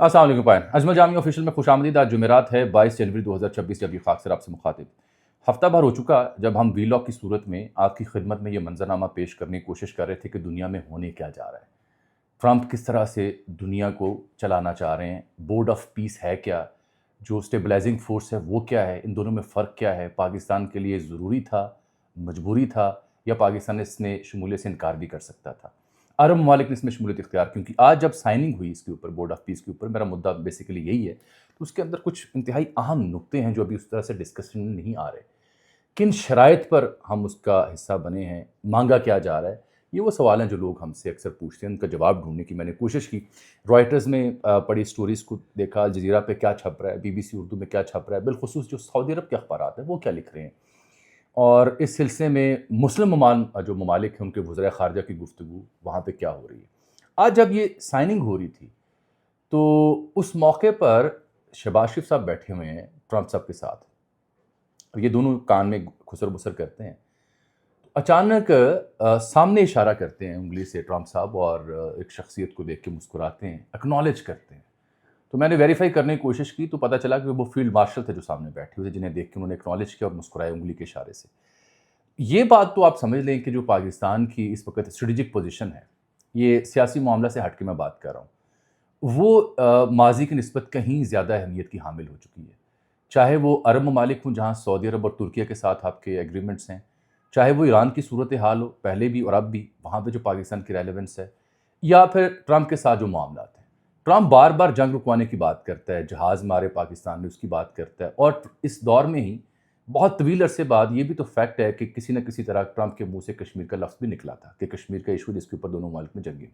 السلام علیکم پائن اجمل جامعہ آفیشیل میں خوش آمدید. آج جمعرات ہے 22 جنوری 2026 جب یہ خاک سر آپ سے مخاطب. ہفتہ بھر ہو چکا جب ہم ویلاگ کی صورت میں آپ کی خدمت میں یہ منظرنامہ پیش کرنے کی کوشش کر رہے تھے کہ دنیا میں ہونے کیا جا رہا ہے. ٹرمپ کس طرح سے دنیا کو چلانا چاہ رہے ہیں, بورڈ آف پیس ہے کیا, جو اسٹیبلائزنگ فورس ہے وہ کیا ہے, ان دونوں میں فرق کیا ہے, پاکستان کے لیے ضروری تھا, مجبوری تھا, یا پاکستان اس نے شمولیت سے انکار بھی کر سکتا تھا. عرب ممالک نے اس میں شمولیت اختیار, کیونکہ آج جب سائننگ ہوئی اس کے اوپر, بورڈ آف پیس کے اوپر, میرا مدعا بیسیکلی یہی ہے, تو اس کے اندر کچھ انتہائی اہم نقطے ہیں جو ابھی اس طرح سے ڈسکشن میں نہیں آ رہے. کن شرائط پر ہم اس کا حصہ بنے ہیں, مانگا کیا جا رہا ہے, یہ وہ سوال ہیں جو لوگ ہم سے اکثر پوچھتے ہیں. ان کا جواب ڈھونڈنے کی میں نے کوشش کی. رائٹرز میں پڑھی اسٹوریز کو دیکھا, الجزیرہ پہ کیا چھپ رہا ہے, بی بی سی اردو میں کیا چھپ رہا ہے, بالخصوص جو سعودی عرب کے اخبارات ہیں وہ کیا لکھ رہے ہیں, اور اس سلسلے میں مسلم جو ممالک ہیں ان کے وزرائے خارجہ کی گفتگو وہاں پہ کیا ہو رہی ہے. آج جب یہ سائننگ ہو رہی تھی تو اس موقع پر شہباز شریف صاحب بیٹھے ہوئے ہیں ٹرمپ صاحب کے ساتھ, یہ دونوں کان میں خسر بسر کرتے ہیں. اچانک سامنے اشارہ کرتے ہیں انگلی سے ٹرمپ صاحب, اور ایک شخصیت کو دیکھ کے مسکراتے ہیں, اکنالج کرتے ہیں. تو میں نے ویریفائی کرنے کی کوشش کی تو پتہ چلا کہ وہ فیلڈ مارشل تھے جو سامنے بیٹھے ہوئے تھے, جنہیں دیکھ کے انہوں نے اکنالج کیا اور مسکرائے انگلی کے اشارے سے. یہ بات تو آپ سمجھ لیں کہ جو پاکستان کی اس وقت اسٹریٹجک پوزیشن ہے, یہ سیاسی معاملہ سے ہٹ کے میں بات کر رہا ہوں, وہ ماضی کی نسبت کہیں زیادہ اہمیت کی حامل ہو چکی ہے. چاہے وہ عرب ممالک ہوں جہاں سعودی عرب اور ترکیہ کے ساتھ آپ کے ایگریمنٹس ہیں, چاہے وہ ایران کی صورتحال ہو پہلے بھی اور اب بھی, وہاں پہ جو پاکستان کی ریلیونس ہے, یا پھر ٹرمپ کے ساتھ جو معاملات ہیں. ٹرمپ بار بار جنگ رکوانے کی بات کرتا ہے, جہاز مارے پاکستان نے اس کی بات کرتا ہے, اور اس دور میں ہی بہت طویل عرصے بعد یہ بھی تو فیکٹ ہے کہ کسی نہ کسی طرح ٹرمپ کے منہ سے کشمیر کا لفظ بھی نکلا تھا کہ کشمیر کا ایشو جس کے اوپر دونوں ممالک میں جنگیں.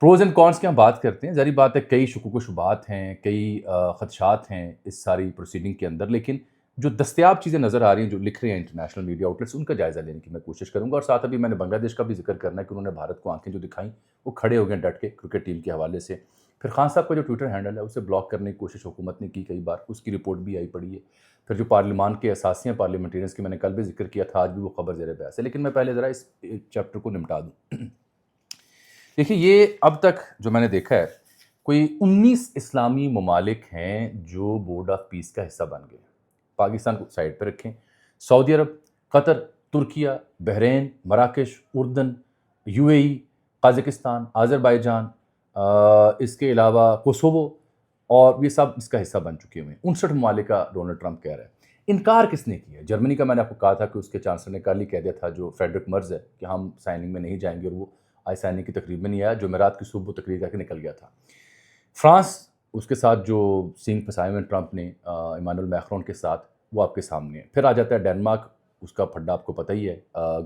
پروز اینڈ کونس کی ہم بات کرتے ہیں, ظاہری بات ہے کئی شکوک و شبہات ہیں, کئی خدشات ہیں اس ساری پروسیڈنگ کے اندر, لیکن جو دستیاب چیزیں نظر آ رہی ہیں جو لکھ رہے ہیں انٹرنیشنل میڈیا آؤٹلیٹس, ان کا جائزہ لینے کی میں کوشش کروں گا. اور ساتھ ابھی میں نے بنگلہ دیش کا بھی ذکر کرنا ہے کہ انہوں نے بھارت کو آنکھیں جو دکھائیں وہ کھڑے ہو گئے ڈٹ کے کرکٹ ٹیم کے حوالے سے. پھر خان صاحب کا جو ٹویٹر ہینڈل ہے اسے بلاک کرنے کی کوشش حکومت نے کی کئی بار, اس کی رپورٹ بھی آئی پڑی ہے. پھر جو پارلیمان کے اثاثے ہیں پارلیمنٹیرینس کی, میں نے کل بھی ذکر کیا تھا, آج بھی وہ خبر زیر بحث ہے. لیکن میں پہلے ذرا اس چیپٹر کو نمٹا دوں. دیکھیے, یہ اب تک جو میں نے دیکھا ہے کوئی 19 اسلامی ممالک ہیں جو بورڈ آف پیس کا حصہ بن گئے. پاکستان کو سائڈ پہ رکھیں, سعودی عرب, قطر, ترکیہ, بحرین, مراکش, اردن, U A E, Kazakhstan, Azerbaijan, اس کے علاوہ کوسوو, اور یہ سب اس کا حصہ بن چکے ہوئے ہیں. 59 ممالک کا ڈونلڈ ٹرمپ کہہ رہا ہے. انکار کس نے کیا ہے؟ جرمنی کا میں نے آپ کو کہا تھا کہ اس کے چانسلر نے کل ہی کہہ دیا تھا, جو فریڈرک مرز ہے, کہ ہم سائننگ میں نہیں جائیں گے, اور وہ آج سائننگ کی تقریب میں نہیں آیا, جمعرات کی صبح تقریر کر کے نکل گیا تھا. فرانس, اس کے ساتھ جو سینگ پھنسائے ہوئے ٹرمپ نے ایمانوئل میکرون کے ساتھ, وہ آپ کے سامنے ہے. پھر آ جاتا ہے ڈینمارک, اس کا پھڈا آپ کو پتہ ہی ہے,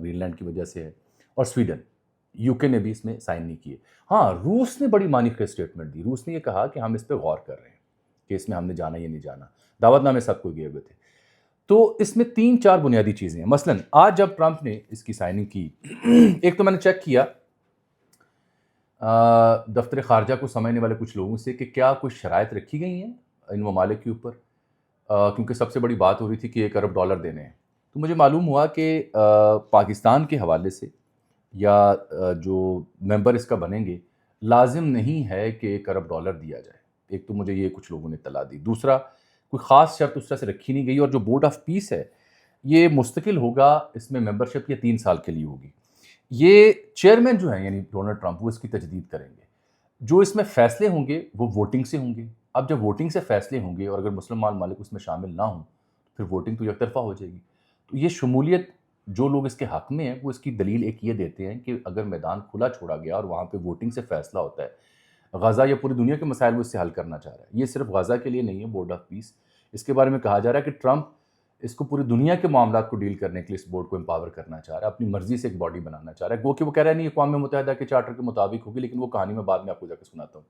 گرین لینڈ کی وجہ سے ہے, اور سویڈن. یو کے نے بھی اس میں سائن نہیں کیے. ہاں, روس نے بڑی معنی خیز اسٹیٹمنٹ دی. روس نے یہ کہا کہ ہم اس پہ غور کر رہے ہیں کہ اس میں ہم نے جانا یا نہیں جانا, دعوت نامے سب کو گئے ہوئے تھے. تو اس میں 3-4 بنیادی چیزیں ہیں. مثلاً آج جب ٹرمپ نے اس کی سائننگ کی, ایک تو میں نے چیک کیا دفتر خارجہ کو سمجھنے والے کچھ لوگوں سے کہ کیا کچھ شرائط رکھی گئی ہیں ان ممالک کے اوپر, کیونکہ سب سے بڑی بات ہو رہی تھی کہ $1 ارب دینے ہیں. تو مجھے معلوم ہوا کہ پاکستان کے حوالے سے یا جو ممبر اس کا بنیں گے, لازم نہیں ہے کہ $1 ارب دیا جائے. ایک تو مجھے یہ کچھ لوگوں نے اطلاع دی. دوسرا, کوئی خاص شرط اس طرح سے رکھی نہیں گئی, اور جو بورڈ آف پیس ہے یہ مستقل ہوگا, اس میں ممبرشپ یہ 3 سال کے لیے ہوگی. یہ چیئرمین جو ہیں یعنی ڈونلڈ ٹرمپ, وہ اس کی تجدید کریں گے. جو اس میں فیصلے ہوں گے وہ ووٹنگ سے ہوں گے. اب جب ووٹنگ سے فیصلے ہوں گے اور اگر مسلمان ممالک اس میں شامل نہ ہوں, پھر ووٹنگ تو یک طرفہ ہو جائے گی. تو یہ شمولیت جو لوگ اس کے حق میں ہیں وہ اس کی دلیل ایک یہ دیتے ہیں کہ اگر میدان کھلا چھوڑا گیا اور وہاں پہ ووٹنگ سے فیصلہ ہوتا ہے, غزہ یا پوری دنیا کے مسائل وہ اس سے حل کرنا چاہ رہا ہے. یہ صرف غزہ کے لیے نہیں ہے بورڈ آف پیس. اس کے بارے میں کہا جا رہا ہے کہ ٹرمپ اس کو پوری دنیا کے معاملات کو ڈیل کرنے کے لیے اس بورڈ کو امپاور کرنا چاہ رہا ہے, اپنی مرضی سے ایک باڈی بنانا چاہ رہا ہے. وہ کہ وہ کہہ رہا ہے نہیں اقوام متحدہ کے چارٹر کے مطابق ہوگی, لیکن وہ کہانی میں بعد میں آپ کو جا کے سناتا ہوں.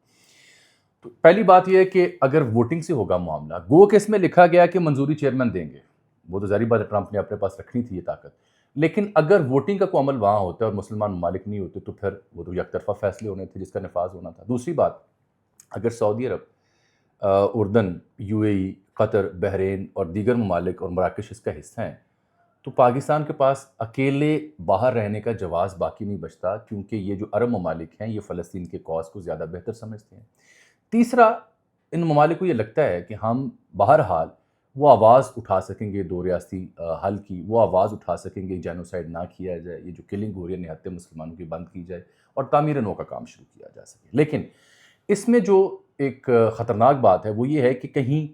تو پہلی بات یہ ہے کہ اگر ووٹنگ سے ہوگا معاملہ, گو کہ اس میں لکھا گیا کہ منظوری چیئرمین دیں گے, وہ تو ظاہری بات ہے ٹرمپ نے اپنے پاس رکھنی تھی یہ طاقت. لیکن اگر ووٹنگ کا کوئی عمل وہاں ہوتا ہے اور مسلمان ممالک نہیں ہوتے تو پھر وہ تو یک طرفہ فیصلے ہونے تھے جس کا نفاذ ہونا تھا. دوسری بات, اگر سعودی عرب, اردن, یو اے ای, قطر, بحرین اور دیگر ممالک اور مراکش اس کا حصہ ہیں, تو پاکستان کے پاس اکیلے باہر رہنے کا جواز باقی نہیں بچتا, کیونکہ یہ جو عرب ممالک ہیں یہ فلسطین کے کاز کو زیادہ بہتر سمجھتے ہیں. تیسرا، ان ممالک کو یہ لگتا ہے کہ ہم بہرحال وہ آواز اٹھا سکیں گے دو ریاستی حل کی، وہ آواز اٹھا سکیں گے جینوسائیڈ نہ کیا جائے، یہ جو کلنگ ہو رہی ہے نہتے مسلمانوں کی بند کی جائے اور تعمیر نو کا کام شروع کیا جا سکے۔ لیکن اس میں جو ایک خطرناک بات ہے وہ یہ ہے کہ کہیں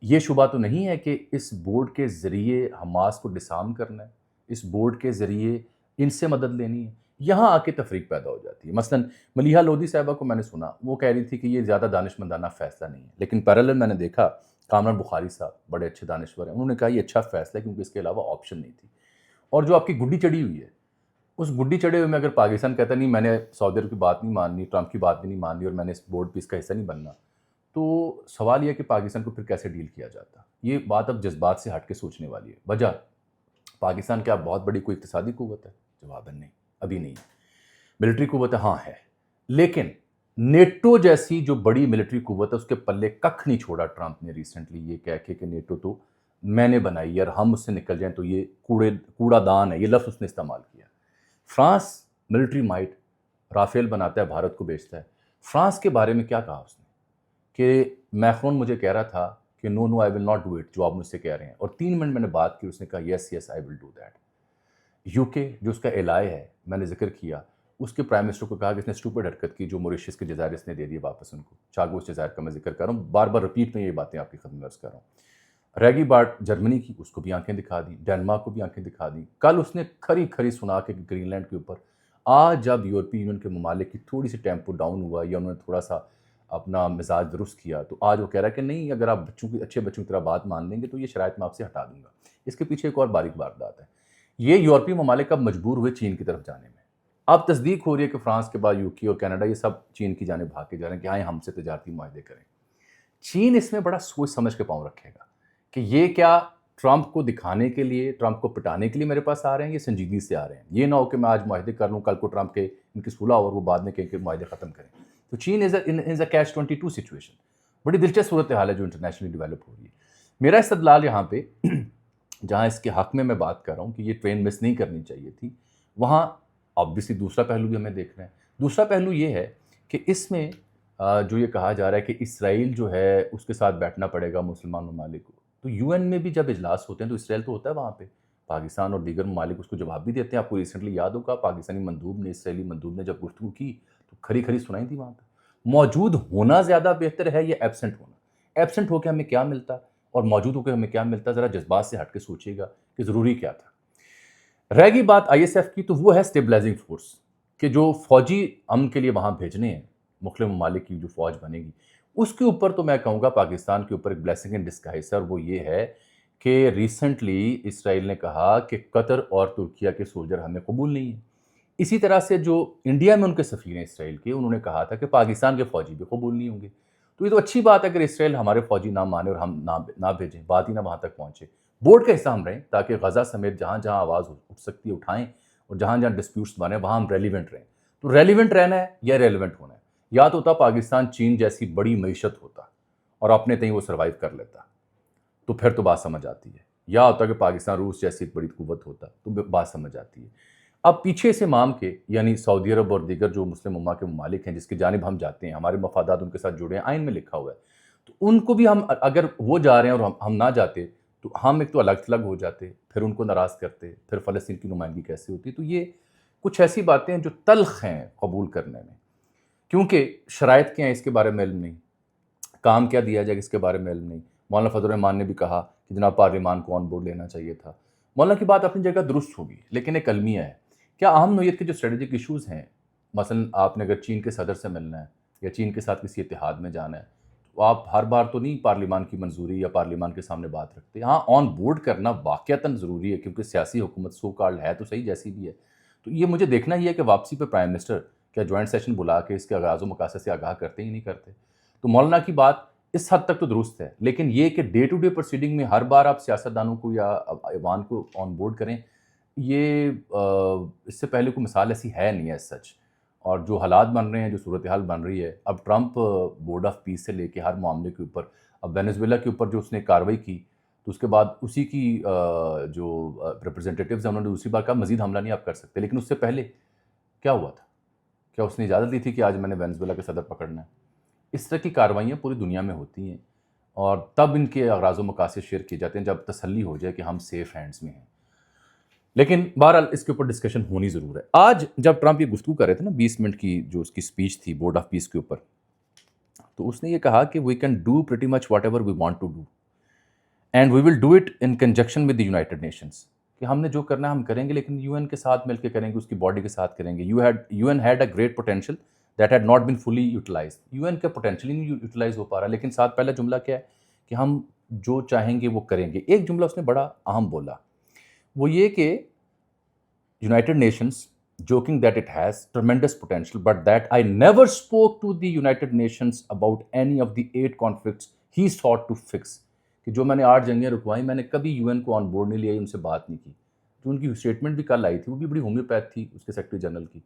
یہ شبہ تو نہیں ہے کہ اس بورڈ کے ذریعے حماس کو ڈسارم کرنا ہے، اس بورڈ کے ذریعے ان سے مدد لینی ہے، یہاں آ کے تفریق پیدا ہو جاتی ہے۔ مثلا ملیحہ لودھی صاحبہ کو میں نے سنا، وہ کہہ رہی تھی کہ یہ زیادہ دانشمندانہ فیصلہ نہیں ہے، لیکن پیرالل میں نے دیکھا کامران بخاری صاحب بڑے اچھے دانشور ہیں، انہوں نے کہا یہ اچھا فیصلہ ہے کیونکہ اس کے علاوہ آپشن نہیں تھی۔ اور جو آپ کی گڈی چڑھی ہوئی ہے، اس گڈی چڑھے ہوئے میں اگر پاکستان کہتا نہیں میں نے سعودی عرب کی بات نہیں ماننی، ٹرمپ کی بات بھی نہیں ماننی اور میں نے اس بورڈ پہ اس کا حصہ نہیں بننا، تو سوال یہ ہے کہ پاکستان کو پھر کیسے ڈیل کیا جاتا؟ یہ بات اب جذبات سے ہٹ کے سوچنے والی ہے۔ وجہ، پاکستان کیا بہت بڑی کوئی اقتصادی قوت ہے؟ جواب ہے نہیں، ابھی نہیں۔ ملٹری قوت ہاں ہے، لیکن نیٹو جیسی جو بڑی ملٹری قوت ہے اس کے پلے ککھ نہیں چھوڑا ٹرمپ نے ریسنٹلی یہ کہہ کے کہ نیٹو تو میں نے بنائی ہے اور ہم اس سے نکل جائیں تو یہ کوڑا دان ہے، یہ لفظ اس نے استعمال کیا۔ فرانس ملٹری مائٹ، رافیل بناتا ہے، بھارت کو بیچتا ہے۔ فرانس کے بارے میں کیا کہا اس نے کہ میکرون مجھے کہہ رہا تھا کہ نو نو آئی ول ناٹ ڈو اٹ، جو آپ مجھ سے کہہ رہے ہیں، اور 3 منٹ میں نے بات کی، اس نے کہا یس یس آئی ول ڈو دیٹ۔ یو کے جو اس کا الائے ہے، میں نے ذکر کیا، اس کے پرائم منسٹر کو کہا کہ اس نے اسٹوپڈ حرکت کی جو موریشیس کے جزائر اس نے دے دیے واپس ان کو، چاگوس جزائر کا میں ذکر کر رہا ہوں، بار بار رپیٹ میں یہ باتیں آپ کی خدمت میں عرض کر رہا ہوں۔ ریگی بارٹ جرمنی کی، اس کو بھی آنکھیں دکھا دی، ڈینمارک کو بھی آنکھیں دکھا دی۔ کل اس نے کھری کھری سنا کہ گرین لینڈ کے اوپر آج جب یورپی یونین کے ممالک کی تھوڑی سی ٹیمپو ڈاؤن ہوا یا انہوں نے تھوڑا سا اپنا مزاج درست کیا تو آج وہ کہہ رہا ہے کہ نہیں، اگر آپ بچوں کی اچھے بچوں کی طرح بات مان لیں گے تو یہ شرائط میں آپ سے ہٹا دوں گا۔ اس کے پیچھے ایک اور باریک واردات ہے، یہ یورپی ممالک اب مجبور ہوئے چین کی طرف جانے میں۔ اب تصدیق ہو رہی ہے کہ فرانس کے بعد یوکی اور کینیڈا یہ سب چین کی جانب بھاگ کے جا رہے ہیں کہ آئیں ہم سے تجارتی معاہدے کریں۔ چین اس میں بڑا سوچ سمجھ کے پاؤں رکھے گا کہ یہ کیا ٹرمپ کو دکھانے کے لیے، ٹرمپ کو پٹانے کے لیے میرے پاس آ رہے ہیں، یہ سنجیدگی سے آ رہے ہیں۔ یہ نہ ہو کہ میں آج معاہدے کر لوں، کل کو ٹرمپ کے ان کی صلح اور وہ بعد میں کہیں کہ معاہدے ختم کریں۔ تو چین از اے کیچ 22 سچویشن، بڑی دلچسپ صورتحال ہے جو انٹرنیشنلی ڈیولپ ہو رہی ہے۔ میرا استدلال یہاں پہ جہاں اس کے حق میں بات کر رہا ہوں کہ یہ ٹرین مس نہیں کرنی چاہیے تھی، وہاں آبویسلی دوسرا پہلو بھی ہمیں دیکھ رہے ہیں۔ دوسرا پہلو یہ ہے کہ اس میں جو یہ کہا جا رہا ہے کہ اسرائیل جو ہے اس کے ساتھ بیٹھنا پڑے گا مسلمان ممالک کو، تو یو این میں بھی جب اجلاس ہوتے ہیں تو اسرائیل تو ہوتا ہے وہاں پہ، پاکستان اور دیگر ممالک اس کو جواب بھی دیتے ہیں۔ آپ کو ریسنٹلی یاد ہوگا پاکستانی مندوب نے، اسرائیلی مندوب نے جب گفتگو کی تو کھری کھری سنائی تھی وہاں پہ۔ موجود ہونا زیادہ بہتر ہے یا ایبسنٹ ہونا؟ ایبسنٹ ہو کے ہمیں کیا ملتا اور موجود ہو کے ہمیں کیا ملتا؟ ذرا جذبات سے ہٹ کے سوچیے گا کہ ضروری کیا تھا۔ رہ گئی بات آئی ایس ایف کی، تو وہ ہے اسٹیبلائزنگ فورس، کہ جو فوجی امن کے لیے وہاں بھیجنے ہیں، مختلف ممالک کی جو فوج بنے گی، اس کے اوپر تو میں کہوں گا پاکستان کے اوپر ایک بلیسنگ ان ڈسگائز ہے، اور وہ یہ ہے کہ ریسنٹلی اسرائیل نے کہا کہ قطر اور ترکیہ کے سولجر ہمیں قبول نہیں ہیں۔ اسی طرح سے جو انڈیا میں ان کے سفیر ہیں اسرائیل کے، انہوں نے کہا تھا کہ پاکستان کے فوجی بھی قبول نہیں ہوں گے۔ تو یہ تو اچھی بات ہے اگر اسرائیل ہمارے فوجی نہ مانے اور ہم نہ بھیجیں، بات ہی نہ وہاں تک پہنچے۔ بورڈ کا حصہ ہم رہیں تاکہ غزہ سمیت جہاں جہاں آواز اٹھ سکتی ہے اٹھائیں، اور جہاں جہاں ڈسپیوٹس بنے وہاں ہم ریلیونٹ رہیں۔ تو ریلیونٹ رہنا ہے یا ریلیونٹ ہونا ہے؟ یا تو ہوتا پاکستان چین جیسی بڑی معیشت ہوتا اور اپنے تئیں وہ سروائیو کر لیتا، تو پھر تو بات سمجھ آتی ہے، یا ہوتا کہ پاکستان روس جیسی ایک بڑی قوت ہوتا تو بات سمجھ آتی ہے۔ اب پیچھے سے امام کے یعنی سعودی عرب اور دیگر جو مسلم امہ کے ممالک ہیں جس کی جانب ہم جاتے ہیں، ہمارے مفادات ان کے ساتھ جڑے ہیں، آئین میں لکھا ہوا ہے، تو ان کو بھی ہم اگر وہ جا رہے ہیں اور ہم نہ جاتے تو ہم ایک تو الگ تھلگ ہو جاتے، پھر ان کو ناراض کرتے، پھر فلسطین کی نمائندگی کیسے ہوتی؟ تو یہ کچھ ایسی باتیں ہیں جو تلخ ہیں قبول کرنے میں، کیونکہ شرائط کیا ہیں اس کے بارے میں علم نہیں، کام کیا دیا جائے اس کے بارے میں علم نہیں۔ مولانا فضل الرحمان نے بھی کہا کہ جناب پارلیمان کو آن بورڈ لینا چاہیے تھا۔ مولانا کی بات اپنی جگہ درست ہوگی، لیکن ایک المیہ ہے۔ کیا اہم نوعیت کے جو اسٹریٹجک ایشوز ہیں، مثلا آپ نے اگر چین کے صدر سے ملنا ہے یا چین کے ساتھ کسی اتحاد میں جانا ہے، تو آپ ہر بار تو نہیں پارلیمان کی منظوری یا پارلیمان کے سامنے بات رکھتے۔ ہاں، آن بورڈ کرنا واقعتاً ضروری ہے کیونکہ سیاسی حکومت سو کارڈ ہے تو صحیح جیسی بھی ہے، تو یہ مجھے دیکھنا ہی ہے کہ واپسی پہ پرائم منسٹر کیا جوائنٹ سیشن بلا کے اس کے آغاز و مقاصد سے آگاہ کرتے ہی نہیں کرتے۔ تو مولانا کی بات اس حد تک تو درست ہے، لیکن یہ کہ ڈے ٹو ڈے پروسیڈنگ میں ہر بار آپ سیاستدانوں کو یا ایوان کو آن بورڈ کریں، یہ اس سے پہلے کوئی مثال ایسی ہے نہیں ہے سچ۔ اور جو حالات بن رہے ہیں، جو صورتحال بن رہی ہے، اب ٹرمپ بورڈ آف پیس سے لے کے ہر معاملے کے اوپر، اب وینزویلا کے اوپر جو اس نے کارروائی کی تو اس کے بعد اسی کی جو ریپرزنٹیٹیوز ہیں انہوں نے دوسری بار کہا مزید حملہ نہیں آپ کر سکتے، لیکن اس سے پہلے کیا ہوا تھا؟ کیا اس نے اجازت دی تھی کہ آج میں نے وینزویلا کے صدر پکڑنا ہے؟ اس طرح کی کارروائیاں پوری دنیا میں ہوتی ہیں اور تب ان کے اغراض و مقاصد شیئر کیے جاتے ہیں جب تسلی ہو جائے کہ ہم سیف ہینڈز میں ہیں. لیکن بہرحال اس کے اوپر ڈسکشن ہونی ضرور ہے. آج جب ٹرمپ یہ گفتگو کر رہے تھے نا 20 منٹ کی جو اس کی اسپیچ تھی بورڈ آف پیس کے اوپر، تو اس نے یہ کہا کہ we can do pretty much whatever we want to do and we will do it in conjunction with the United Nations. کہ ہم نے جو کرنا ہے ہم کریں گے، لیکن یو این کے ساتھ مل کے کریں گے، اس کی باڈی کے ساتھ کریں گے. UN had a great potential that had not been fully utilise. UN کا پوٹینشیل ہی نہیں یوٹیلائز ہو پا رہا. لیکن ساتھ پہلا جملہ کیا ہے کہ ہم جو چاہیں گے وہ کریں گے. ایک جملہ اس نے بڑا اہم بولا، وہ یہ کہ United Nations, joking that it has tremendous potential, but that I never spoke to the United Nations about any of the 8 conflicts he sought to fix. کہ جو میں نے 8 جنگیں رکوائی، میں نے کبھی یو این کو آن بورڈ نہیں لیا، ان سے بات نہیں کی. جو ان کی اسٹیٹمنٹ بھی کل آئی تھی وہ بھی بڑی ہومیوپیتھ تھی اس کے سیکرٹری جنرل کی.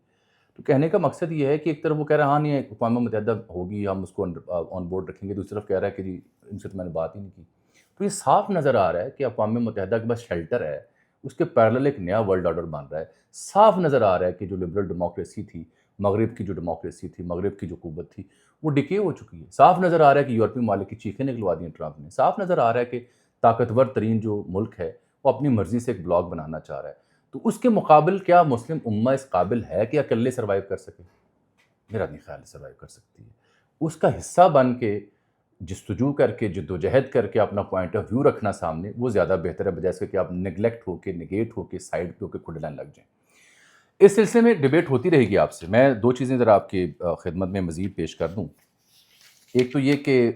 تو کہنے کا مقصد یہ ہے کہ ایک طرف وہ کہہ رہا ہے ہاں نہیں اقوام متحدہ ہوگی، ہم اس کو آن بورڈ رکھیں گے، دوسری طرف کہہ رہا ہے کہ جی ان سے تو میں نے بات ہی نہیں کی. تو یہ صاف نظر آ رہا ہے کہ اقوام متحدہ کے پاس شیلٹر ہے، اس کے پیرلل ایک نیا ورلڈ آرڈر بن رہا ہے. صاف نظر آ رہا ہے کہ جو لبرل ڈیموکریسی تھی، مغرب کی جو ڈیموکریسی تھی، مغرب کی جو قوت تھی، وہ ڈکے ہو چکی ہے. صاف نظر آ رہا ہے کہ یورپی ممالک کی چیخیں نکلوا دی ہیں ٹرمپ نے. صاف نظر آ رہا ہے کہ طاقتور ترین جو ملک ہے وہ اپنی مرضی سے ایک بلاک بنانا چاہ رہا ہے. تو اس کے مقابل کیا مسلم امہ اس قابل ہے کہ اکلے سروائیو کر سکے؟ میرا نہیں خیال سروائیو کر سکتی ہے. اس کا حصہ بن کے جستجو کر کے جدوجہد کر کے اپنا پوائنٹ آف ویو رکھنا سامنے، وہ زیادہ بہتر ہے بجائے اس کے کہ آپ نگلیکٹ ہو کے نگیٹ ہو کے سائڈ پہ ہو کے کھڑے لگ جائیں. اس سلسلے میں ڈیبیٹ ہوتی رہے گی آپ سے. میں 2 چیزیں ذرا آپ کی خدمت میں مزید پیش کر دوں. ایک تو یہ کہ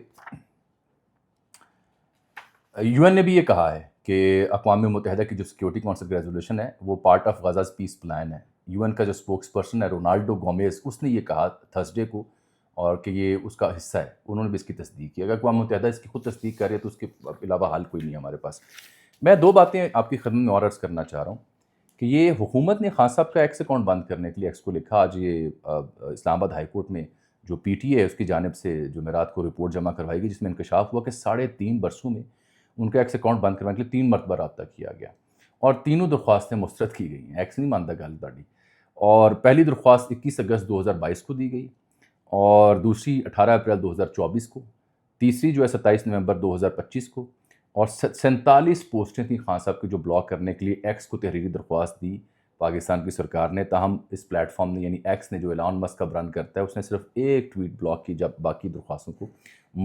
یو این نے بھی یہ کہا ہے کہ اقوام متحدہ کی جو سیکیورٹی کونسل کی ریزولوشن ہے وہ پارٹ آف غزاز پیس پلان ہے. یو این کا جو اسپوکس پرسن ہے رونالڈو گومیز، اس نے یہ کہا تھرسڈے کو، اور کہ یہ اس کا حصہ ہے. انہوں نے بھی اس کی تصدیق کی. اگر اقوام متحدہ اس کی خود تصدیق کر رہی ہے تو اس کے علاوہ حل کوئی نہیں ہے ہمارے پاس. میں 2 باتیں آپ کی خدمت میں اور عرض کرنا چاہ رہا ہوں کہ یہ حکومت نے خان صاحب کا ایکس اکاؤنٹ بند کرنے کے لیے ایکس کو لکھا. آج یہ اسلام آباد ہائی کورٹ میں جو پی ٹی اے ہے اس کی جانب سے جمعرات کو رپورٹ جمع کروائی گئی، جس میں انکشاف ہوا کہ 3.5 برسوں میں ان کا ایکس اکاؤنٹ بند کروانے کے لیے 3 مرتبہ رابطہ کیا گیا اور تینوں درخواستیں مسترد کی گئی ہیں. ایکس نہیں مانتا گل تاڑی. اور پہلی درخواست 21 اگست 2022 کو دی گئی اور دوسری 18 اپریل 2024 کو، تیسری جو ہے 27 نومبر 2025 کو، اور 47 پوسٹیں تھیں خان صاحب کی جو بلاک کرنے کے لیے ایکس کو تحریری درخواست دی پاکستان کی سرکار نے. تاہم اس پلیٹ فارم نے یعنی ایکس نے جو ایلان مسک کا رن کرتا ہے اس نے صرف ایک ٹویٹ بلاک کی جب باقی درخواستوں کو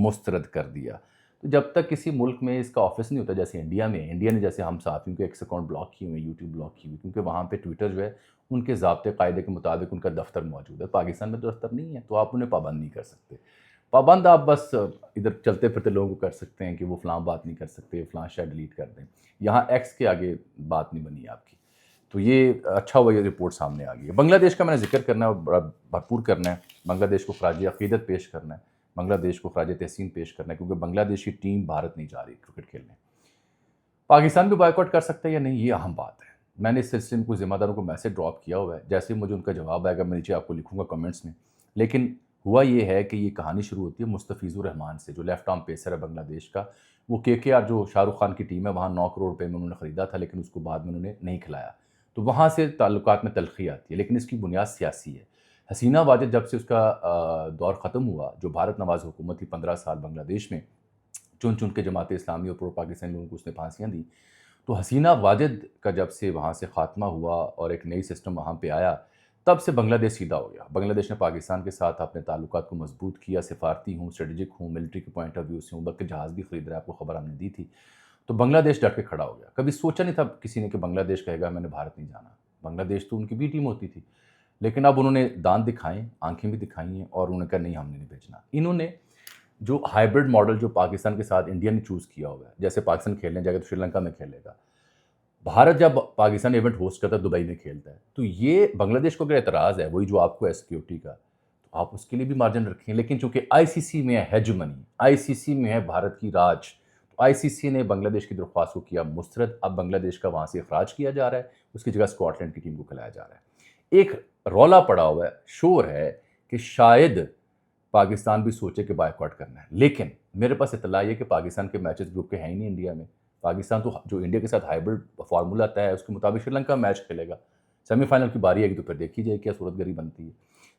مسترد کر دیا. تو جب تک کسی ملک میں اس کا آفس نہیں ہوتا، جیسے انڈیا میں، انڈیا نے جیسے ہم صحافیوں کے ایکس اکاؤنٹ بلاک کیے ہوئے، یوٹیوب بلاک کی ہوئی، کیونکہ وہاں پہ ٹویٹر جو ہے ان کے ضابطے قاعدے کے مطابق ان کا دفتر موجود ہے. پاکستان میں تو دفتر نہیں ہے تو آپ انہیں پابند نہیں کر سکتے. پابند آپ بس ادھر چلتے پھرتے لوگوں کو کر سکتے ہیں کہ وہ فلاں بات نہیں کر سکتے، فلاں شاید ڈیلیٹ کر دیں. یہاں ایکس کے آگے بات نہیں بنی آپ کی. تو یہ اچھا ہوا یہ رپورٹ سامنے آ گئی ہے. بنگلہ دیش کا میں نے ذکر کرنا ہے اور بڑا بھرپور کرنا ہے. بنگلہ دیش کو خراج عقیدت پیش کرنا ہے، بنگلہ دیش کو خراج تحسین پیش کرنا ہے، کیونکہ بنگلہ دیش کی ٹیم بھارت نہیں جا رہی کرکٹ کھیلنے. پاکستان بھی بائیکاٹ کر سکتا ہے یا نہیں، یہ اہم بات ہے. میں نے اس سلسلے میں کچھ ذمہ داروں کو میسج ڈراپ کیا ہوا ہے، جیسے مجھے ان کا جواب آئے گا میں نیچے آپ کو لکھوں گا کمنٹس میں. لیکن ہوا یہ ہے کہ یہ کہانی شروع ہوتی ہے مستفیض الرحمان سے، جو لیفٹ آرم پیسر ہے بنگلہ دیش کا. وہ کے آر جو شاہ رخ خان کی ٹیم ہے وہاں 9 کروڑ روپے میں انہوں نے خریدا تھا، لیکن اس کو بعد میں انہوں نے نہیں کھلایا. تو وہاں سے تعلقات میں تلخی آتی ہے، لیکن اس کی بنیاد سیاسی ہے. حسینہ واجد جب سے اس کا دور ختم ہوا، جو بھارت نواز حکومت تھی 15 سال بنگلہ دیش میں، چن چن کے جماعت اسلامی اور پرو پاکستانی لوگوں کو اس نے پھانسیاں دی. تو حسینہ واجد کا جب سے وہاں سے خاتمہ ہوا اور ایک نئی سسٹم وہاں پہ آیا، تب سے بنگلہ دیش سیدھا ہو گیا. بنگلہ دیش نے پاکستان کے ساتھ اپنے تعلقات کو مضبوط کیا، سفارتی ہوں، اسٹریٹجک ہوں، ملٹری کے پوائنٹ آف ویو سے ہوں، بلکہ جہاز بھی خرید رہا ہے، آپ کو خبر ہم نے دی تھی. تو بنگلہ دیش ڈٹ کے کھڑا ہو گیا. کبھی سوچا نہیں تھا کسی نے کہ بنگلہ دیش کہے گا میں نے بھارت نہیں جانا. بنگلہ دیش تو ان کی بھی ٹیم ہوتی تھی، لیکن اب انہوں نے دان دکھائیں، آنکھیں بھی دکھائی ہیں، اور انہوں نے کہا نہیں ہم نے نہیں بھیجنا. انہوں نے جو ہائبرڈ ماڈل جو پاکستان کے ساتھ انڈیا نے چوز کیا ہوا ہے، جیسے پاکستان کھیلنے جائے گا تو سری لنکا میں کھیلے گا، بھارت جب پاکستان ایونٹ ہوسٹ کرتا ہے دبئی میں کھیلتا ہے. تو یہ بنگلہ دیش کو اگر اعتراض ہے وہی جو آپ کو ہے سیکیورٹی کا، تو آپ اس کے لیے بھی مارجن رکھیں. لیکن چونکہ آئی سی سی میں ہے ہیجمنی، آئی سی سی میں ہے بھارت کی راج، تو آئی سی سی نے بنگلہ دیش کی درخواست کو کیا مسترد. اب بنگلہ دیش کا وہاں سے اخراج کیا جا رہا ہے، اس کی جگہ اسکاٹ لینڈ کی ٹیم کو کھلایا جا رہا ہے. ایک رولا پڑا ہوا ہے، شور ہے کہ شاید پاکستان بھی سوچے کہ بائیکاٹ کرنا ہے. لیکن میرے پاس اطلاع یہ کہ پاکستان کے میچز گروپ کے ہیں ہی نہیں انڈیا میں. پاکستان تو جو انڈیا کے ساتھ ہائبرڈ فارمولا طے ہے اس کے مطابق سری لنکا میچ کھیلے گا. سیمی فائنل کی باری آئے گی تو پھر دیکھی جائے کیا صورت گری بنتی ہے.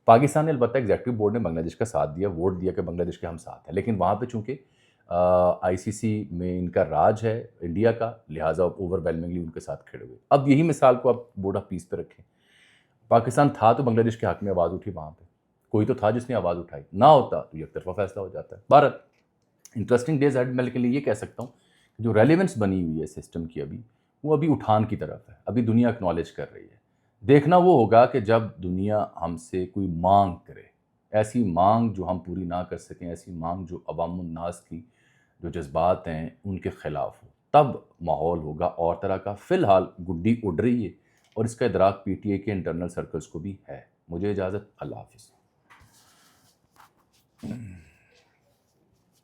پاکستان نے البتہ ایگزیکٹو بورڈ نے بنگلہ دیش کا ساتھ دیا، ووٹ دیا کہ بنگلہ دیش کے ہم ساتھ ہیں، لیکن وہاں پہ چونکہ آئی سی سی میں ان کا راج ہے انڈیا کا، لہٰذا اوور ویلمنگلی ان کے ساتھ کھڑے ہوئے۔ اب یہی مثال کو آپ بورڈ آف پیس پہ رکھیں، پاکستان تھا تو بنگلہ دیش کے حق میں آواز اٹھی، وہاں پہ کوئی تو تھا جس نے آواز اٹھائی، نہ ہوتا تو یک طرفہ فیصلہ ہو جاتا ہے۔ بہرحال انٹرسٹنگ ڈیز ہیڈ، میں لیکن یہ کہہ سکتا ہوں کہ جو ریلیونس بنی ہوئی ہے سسٹم کی ابھی، وہ ابھی اٹھان کی طرف ہے، ابھی دنیا اکنالج کر رہی ہے۔ دیکھنا وہ ہوگا کہ جب دنیا ہم سے کوئی مانگ کرے، ایسی مانگ جو ہم پوری نہ کر سکیں، ایسی مانگ جو عوام الناس کی جو جذبات ہیں ان کے خلاف ہو، تب ماحول ہوگا اور طرح کا۔ فی الحال گڈی اڑ رہی ہے اور اس کا ادراک پی ٹی اے کے انٹرنل سرکلز کو بھی ہے۔ مجھے اجازت، اللہ حافظ۔